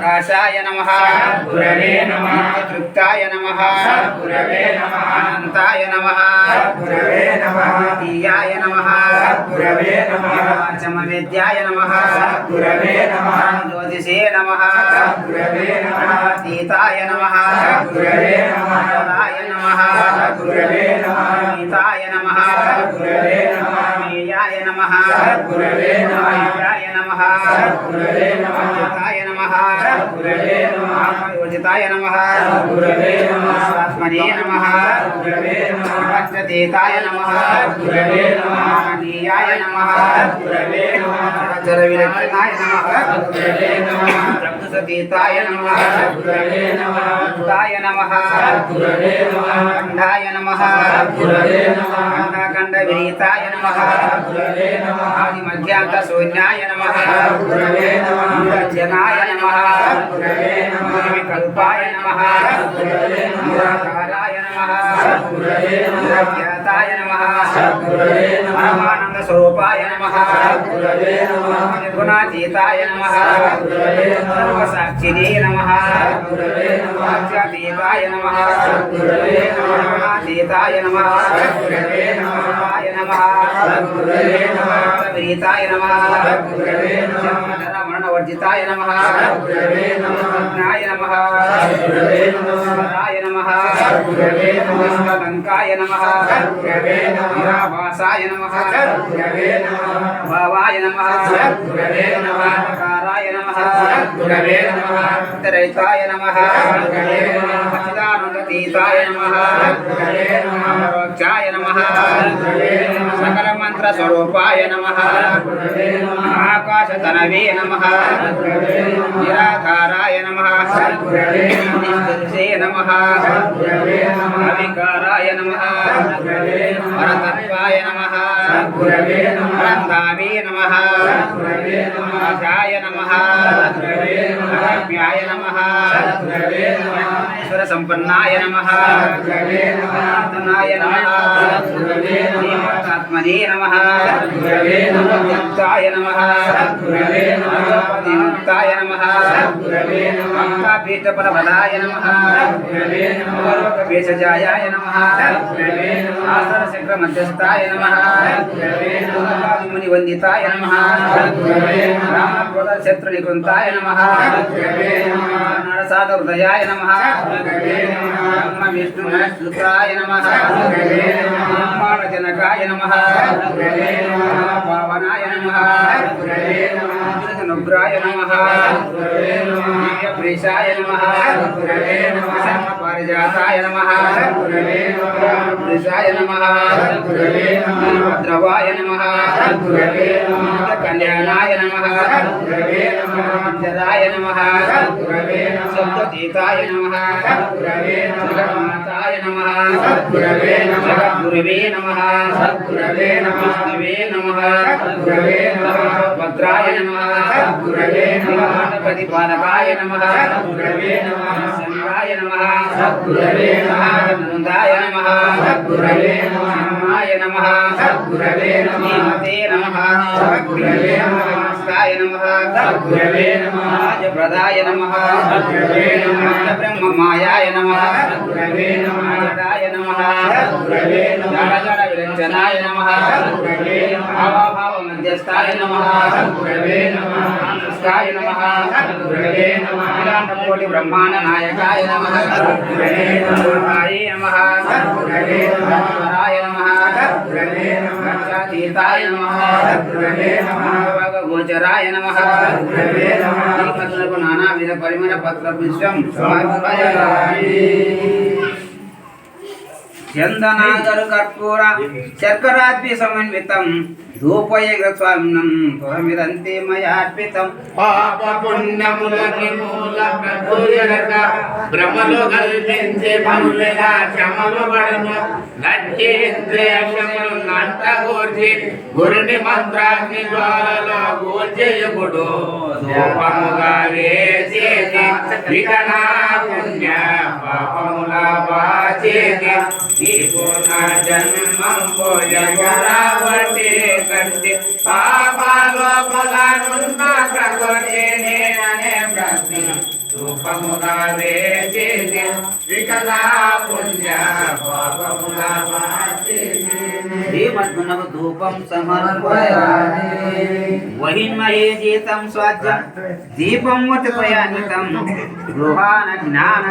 ఆకాశాయ నమః గురవే నమః తృప్తాయ నమః గురవే నమః అనంతాయ నమః గురవే నమః తీయాయ నమః గురవే నమః చమవేద్యాయ నమః గురవే నమః జ్యోతిషే నమః గురవే నమః సీతాయ నమః గురవే నమః రాయ నమః గురవే నమః సీతాయ నమః గురవే నమః మేయాయ నమః గురవే నమః యాయ నమః గురవే నమః యోజితాయ నమః గురవే నమః యోజితాయ నమః గురవే నమః ఆత్మనే నమః గురవే నమః పంచతీతాయ నమః గురవే నమః నీయాయ నమః గురవే నమః అక్షర విలక్షణాయ నమః గురవే నమః చక్షుసతీతాయ నమః గురవే నమః భక్తాయ నమః గురవే నమః ఖండాయ నమః గురవే నమః ఖండాఖండ విరీతాయ నమః గురవే నమః ఆది మధ్యాంత శూన్యాయ నమః గురవే నమః జనాయ నమః గురవే నమః వికల్పాయ నమః గురవే నమః నిరాకారాయ నమః గురవే నమః జ్ఞాతాయ నమః గురవే నమః పరమానంద స్వరూపాయ నమః గురవే నమః నిర్గుణాతీతాయ నమః గురవే నమః సాక్షినే నమః గురవే నమః సాక్షాతీతాయ నమః గురవే నమః అతీతాయ నమః గురవే నమః ఆయ నమః గురవే నమః విరీతాయ నమః గురవే నమః మరణవర్జితాయ నమః గురవే నమః జ్ఞాయ నమః గురవే నమః రాయ నమః గురవే నమః లంకాయ నమః గురవే నమః నిరాభాసాయ నమః గురవే నమః భావాయ నమః గురవే నమః కారాయ నమః గురవే నమః ఉత్తరైతాయ నమః గురవే నమః సచిదానందతీతాయ నమః గురవే నమః పరోక్షాయ నమః గురవే నమః సకల మంత్ర స్వరూపాయ నమః గురవే నమః ఆకాశతనవే నమః గురవే నమః నిరాకారాయ నమః గురవే నమః నిత్యే నమః గురవే నమః అవికారాయ నమః గురవే నమః పరతత్వాయ నమః గురవే నమః పరంధామే నమః గురవే నమః ఆశాయ నమః గురవే నమః ఆజ్ఞాయ నమః గురవే నమః ఈశ్వర సంపన్నాయ నమః గురవే నమః ఆత్మనాయ నమః గురవే నమః ఆత్మనే నమః గురవే నమః ముక్తాయ నమః గురవే నమః ముక్తాయ నమః గురవే నమః పీఠపరపదాయ నమః గురవే నమః భేషజాయాయ నమః గురవే నమః ఆసన చక్ర మధ్యస్థాయ నమః గురవే నమః ముని వందితాయ నమః గురవే నమః రామక్రోధ శత్రు నికుంతాయ నమః గురవే నమః నరసాద హృదయాయ నమః గురవే నమః బ్రహ్మ విష్ణు మహేశ్వరాయ నమః గురవే నమః బ్రహ్మాండ జనకాయ నమః గురవే నమః పావనాయ నమః గురవే నమః నుగ్రాయ నమః గురవే నమః ప్రేషాయ నమః గురవే నమః పారిజాతాయ నమః గురవే నమః ప్రేషాయ నమః గురవే నమః భద్రవాయ నమః గురవే నమః కళ్యాణాయ నమః గురవే నమః జరాయ నమః గురవే నమః సప్తతీతాయ నమః గురవే నమః జగన్మాతాయ నమః గురవే నమః గురవే నమః గురవే నమః విష్ణవే నమః గురవే నమః భద్రాయ నమః గురవే నమః ప్రతిపాలకాయ నమః గురవే నమః శంకరాయ నమః గురవే నమః నందాయ నమః గురవే నమః సింహాయ నమః గురవే నమః శ్రీమతే నమః గురవే నమః నమస్తాయ నమః గురవే నమః రాజప్రదాయ నమః గురవే నమః బ్రహ్మమాయాయ నమః గురవే నమః జడాయ నమః గురవే నమః జడ విరచనాయ నమః గురవే నమః భావభావ మధ్యస్థాయ నమః గురవే నమః నమస్కాయ నమః గురవే నమః కోటి బ్రహ్మాండ నాయకాయ నమః గురవే నమః హరి నమః గురవే నమః హరాయ నమః గురవే నమః తీతాయ నమః గురవే నమః గోచరాయ నమః గురవే నమః దీపత్రకు నానావిధ పరిమళ పత్ర పుష్పం సమర్పయామి చందనాగరు కర్పూర శర్కరాద్వి సమన్వితం ధూపయగ స్వామినం త్వరమిదంతే మయార్పితం పాప పుణ్యములకి మూల ప్రభుయనక భ్రమలు కల్పించే పనులుగా శ్రమలు పడను నచ్చేంద్రియములు నట్టగూర్చి గురుని మంత్రాగ్ని జ్వాలలో గూర్చేయుడు ధూపముగా వేసేది వికనా పుణ్య పాపముల బాచేది నీ పూర్ణ జన్మం పోజగురావటే కంటే పాపాలోపలనున్న ప్రకృతి నేననే ప్రశ్న ధూపముగా వేసేది వికలా పుణ్య పాపముగా మార్చేది శ్రీమద్గుణకు ధూపం సమర్పయామి వహిన్మహే జీతం స్వాధ్యం దీపం వచపయానితం గృహాన జ్ఞాన